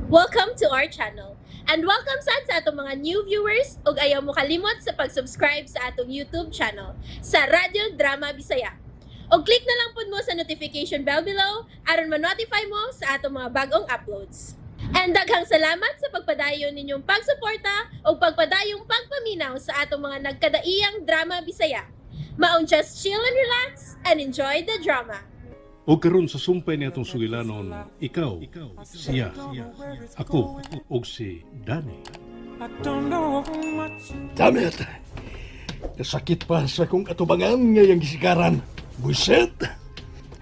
Welcome to our channel. And welcome sa atong mga new viewers ug ayaw mo kalimot sa pag-subscribe sa atong YouTube channel sa Radio Drama Bisaya. O click na lang pud mo sa notification bell below aron ma-notify mo sa atong mga bagong uploads. And daghang salamat sa pagpadayon ninyong pagsuporta o pagpadayong pagpaminaw sa atong mga nagkadaiyang Drama Bisaya. Maong just chill and relax and enjoy the drama. O karon sa sumpay ni atong sugilanon, ikaw, siya, ako, o si Danny. Damn it! Kasakit pa sa kong atubangan ngayang gisikaran. Buiset!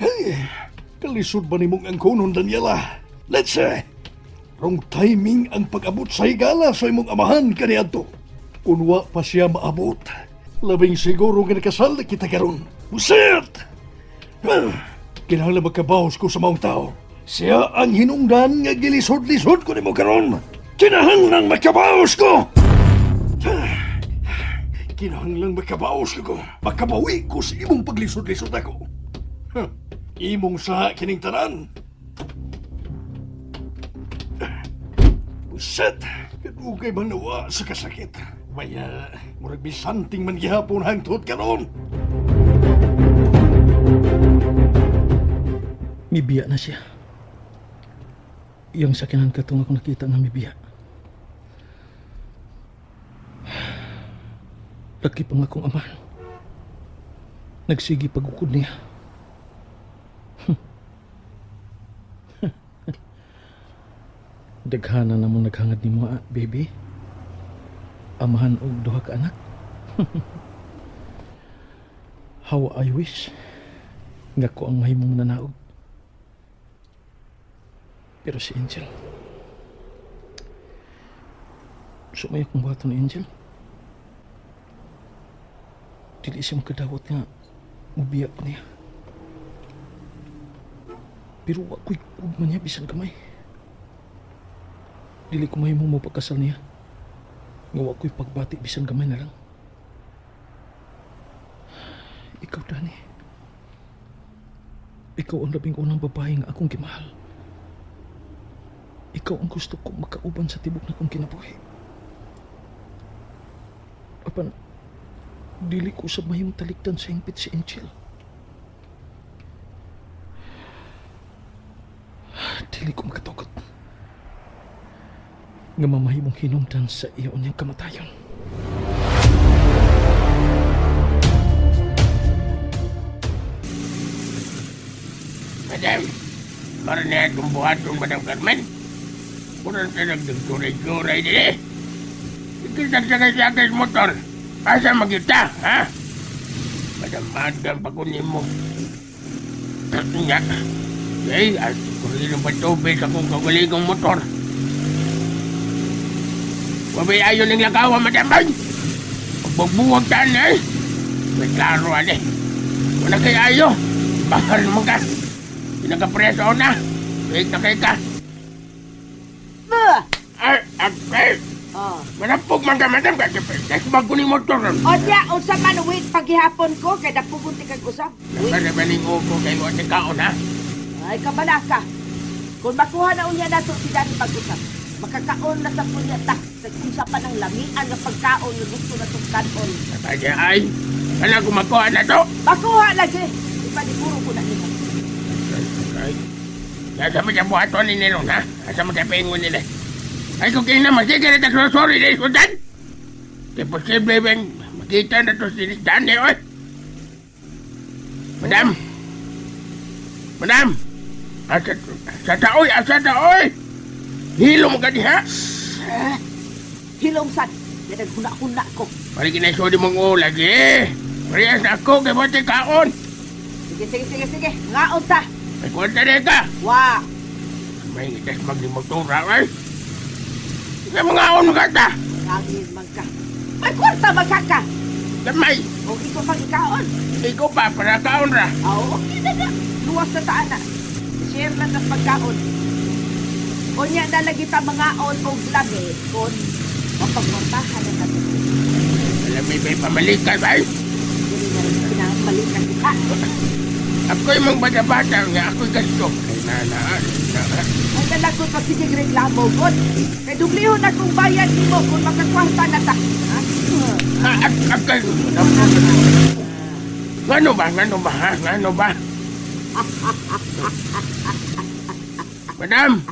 Hey, kalisod ba ni mong angkonon, Daniela? Let's say, wrong timing ang pag-abot sa higala sa imong amahan kaniadto. Kunwa pa siya maabot, labing siguro nga nakasal na kita karon. Buiset! Kinahanglan magkabawas ko sa maong tao. Siya ang hinungdan nga gilisod-lisod ko ni mo karon. Kinahanglan magkabawas ko! Kinahanglan magkabawas ko. Makabawi ko sa imong paglisod-lisod ako. Imong sa kining tanan. Buset! Kadugay manawa sa kasakit. Maya, murag bisanting man gihapon hangtod karon. Mibiya na siya. Iyang sakinan katong ako nakita nga mibiya. Laki pa nga akong ama. Nagsigi pagukod niya. Daghana namang naghangad ni mo, baby. Amahan og duha ka anak. How I wish nga ko ang mahimong nanaog. Pero si Angel, sumaya kong bato ni Angel. Dili siya makadawat nga mubiya pa niya. Pero ako'y ugman niya bisan kamay. Dili ko mahimong mo pagkasal niya. Nga ako'y pagbati bisan kamay na lang. Ikaw, Dani. Ikaw ang labing unang babae nga akong gimahal. Ikaw ang gusto kong makauban sa tibok na kong kinabuhi. Apan, dili ko sa mahimong talikdan sa hingpit si Angel. Dili ko makatugot nga mamahimong hinungdan sa iyo niyang kamatayon. Madam, marinig kong buhaton, Madam Carmen. Kurang ka nagdagturay-turay din eh. Ikisagsagasagay motor. Asa magita, ha? Madam-madam pa kunin mo. Nga. Ay, at kunin pa tubig sa kong kagaligong motor. Wabay ayon ng lagawa, Madam Ay. Pagbubuwag taan eh. May klaro eh. Wala kayo ayo. Bahal mo ka. Pinagapreso na. Wait na kayo ka. Ay, Oh. manapog man ka, Madam, kasi bago ni motor ron. O diya, unsa man wait paghihapon ko kay napupunti kag usab. Nagparabaling upo kayo at kaon, ha? Ay kabala ka. Kung makuha na unya nato si Dani pag-usap, makakaon na sa punya ta sa unsa pa ng lamian nga pagkaon nga gusto na tong kanon. Kaya ay, wala ko makuha na to. Makuha lagi. Ipaniguro ko na nila. Ay, nasa mo siya buhaton ni Nilon, ha? Nasa mo siya paingon nila. Ay, kung kayo na masigil at sorry na isundan. Di posible bang makita na to si Dani, oy. Madam! Madam! Asa taoy! Hilo mo ka di, ha? Hilong sad. Yan naghuna-huna ko. Balik na iso di mong lagi. Parehas na ako, kaya mo kaon. Sige. Ngaon ta. May kwenta na ka. Wa. May ngitas maglimotura, ay. Kaya mga on mga ta. Lagin man ka. May kwarta magkaka. Damay, O ikaw pang ikaon. ikaw pa para kaon ra. Oo, okay na. Luwas na taan na. Share lang ng pagkaon. O niya na lagi ta mga on o lagi kung mapagmontahan na natin. Alam may pamalikan ba? Hindi na rin pinamalikan kita. Ako'y mga bata-bata nga ako'y gasto. Ay, Ay, na lang kung magsigig reklamo, God. Kay dublihon na kung bayad ni mo kung magkakwarta na ta. Ha? Ngano ba? Madam,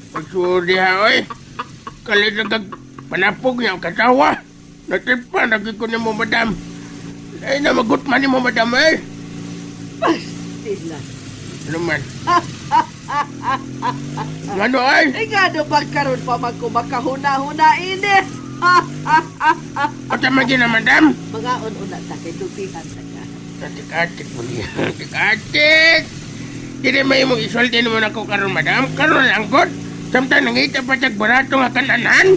pagsudi ha, oy. Kalit nagag panapog niya ang kasawa. Natipa, nagiko ni mo, madam. Ay na, magutman ni mo, madam, eh. Pastila. Ano man? Ngano, ay? Ay nga no karon pa man ko makahuna-huna ini. O tama na, madam? Mga una ta kay dupihan na ka. Atik-atik mo niya. Atik-atik! Hindi may mong isulti naman ako karon, madam. Karon lang, God. Samtang nangita pa siyag barato nga kananan.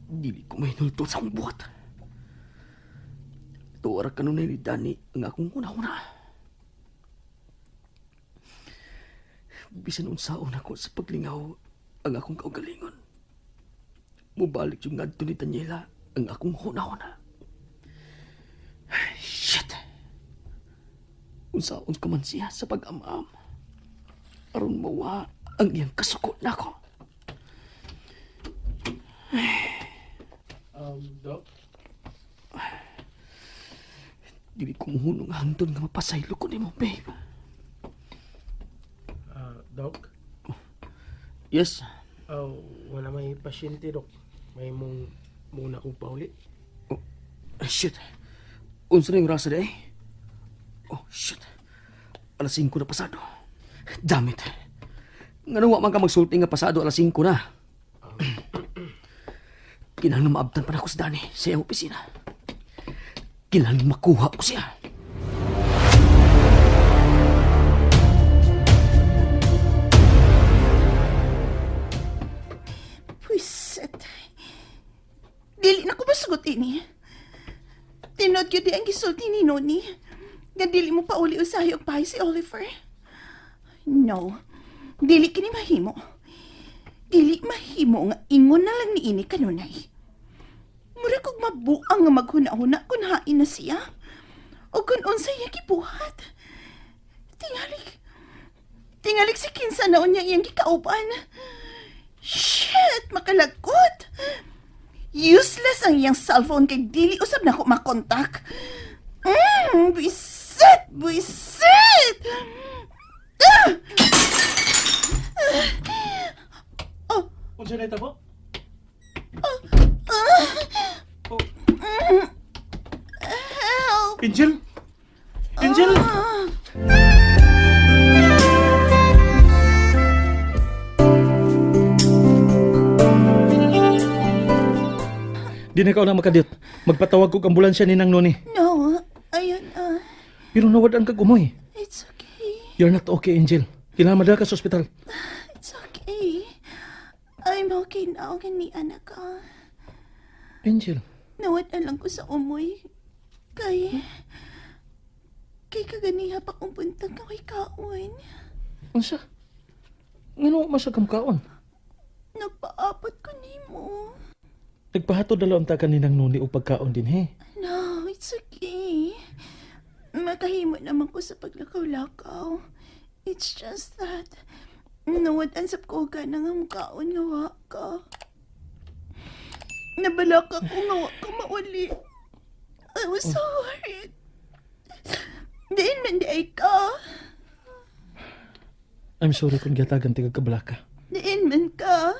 Dili ko may nultol sa akong buhat. Tuwara ka nun ni Dani ang akong una-una. Bisan unsaon ako sa paglingaw ang akong kaugalingon. Mubalik yung ngadto ni Daniela ang akong una-una. Shit! Unsaon ka man siya sa pag-amam. Aron mawa ang iyang kasuko na ako. Doc? Dili ko muhunong hangtod nga mapasaylo ko ni mo, babe. Doc? Yes? Wala may pasyente, Doc. May muna kong pauli. Shit. Unsa na yung rasa day? Oh, shit. Alas 5 na pasado. Damn it. Nga nawa man ka magsulti nga pasado alas 5 na. Kinahanglan maabtan pa na ako sa Dani sa iyang opisina. Kinahanglan makuha ko siya. Pwisit. Dili na ko masugot ini. Tinod yun di ang gisulti ni Noni. Nga dili mo pa uli usahay og pahay si Oliver. No. Dili kini mahimo. Dili mahimo nga ingon na lang ni ini kanunay. Mura kog mabuang nga maghuna-huna kung hain na siya. O kung unsay iya gibuhat. Tingalik si kinsa naon niya iyang gikauban. Shit, makalagot. Useless ang iyang cellphone kay dili usab na ko makontak. Buisit! Unsa na ito po? Help! Angel? Angel? Di na ikaw na makadit. Magpatawag ko ambulansya ni Nang Noni. No, ayun, Pero nawad ang kagumoy. it's okay. You're not okay, Angel. Kailangan madala ka sa ospital. It's okay. I'm okay now, gani anak ka. Angel, Nawad na lang ko sa umoy. Kay kaganiha pa kong buntag na kay kaon. unsa? Ngano masagam kaon? Nagpaabot ko nimo. Nagpahatod dala unta ka ni Nang Noni o pagkaon din, he. No, it's okay. Makahimo naman ko sa paglakaw-lakaw. It's just that nawad ansap ko ka na nga mukaon nga wa ka. Nabalaka ko nga wa ka mauli. I was so worried. Diin man di ka. I'm sorry kung gatagan ti kabalaka. Diin man ka.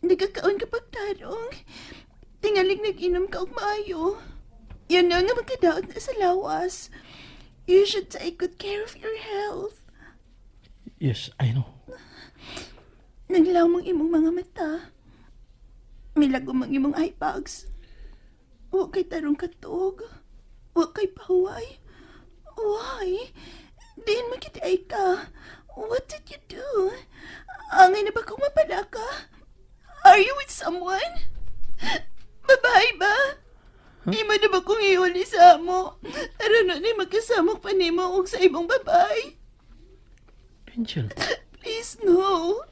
Nagkakaon ka pagtarong. Tingaling nag-inom ka og maayo. Yan na nga magkadaot na sa lawas. You should take good care of your health. Yes, I know. Naglamang imong mga mata. Milagom ang imong eye bags. Huwag kay tarong katog. Huwag kay pahuway. Why? Diin magkitay ka. What did you do? Angay na ba kung mapala ka? Are you with someone? Babae ba? Imo na ba kung iuli sa mo? Aron na magkasamok pa ni mo og sa imong babae? Angel, Please, no.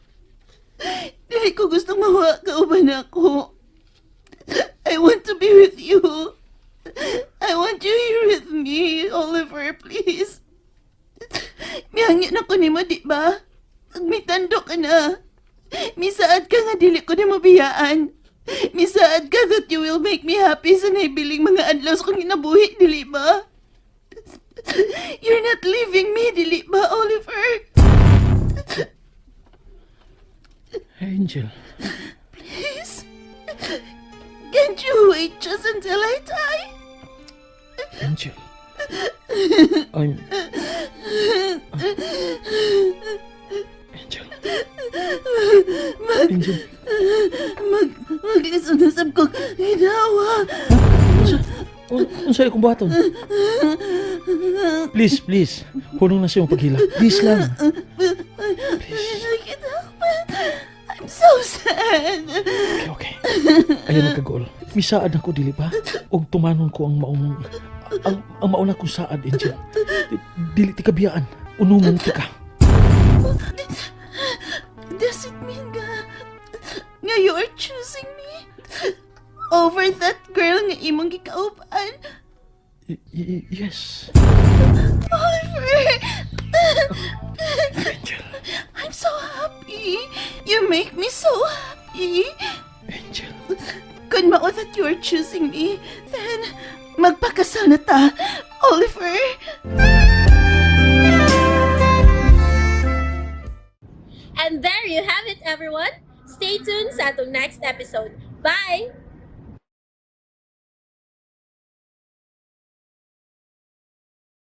Dili ko gustong mawa ka uban ako. I want to be with you. I want you here with me, Oliver, please. Mihangyo na ko nimo, di ba? Mitando ka na. Misaad ka nga dili ko nimo biyaan. Misaad ka that you will make me happy sa naibiling mga adlaw sa kong inabuhi, dili ba? You're not leaving me, dili ba, Oliver? Angel, Please? Can't you wait just until I die? Angel. I'm... Angel. Angel. Maglisunasab kong hinawa. Unsay akong baton? Please. Hunong na siyang paghila. Please lang. Please. I can't help it. I'm so sad. Okay. Ayan nagkagol. Misaad ako, dili ba? Og tumanon ko ang maong... Ang mauna kong saad, Angel. Dili ti kabiyaan. Unungan ti ka. Does it mean nga you are choosing me? Over that girl nga imong gikauban? Yes. Oliver! Angel. I'm so happy. You make me so happy. Angel. Kung mao that you are choosing me, then magpakasal na ta, Oliver. And there you have it, everyone. Stay tuned sa atong next episode. Bye!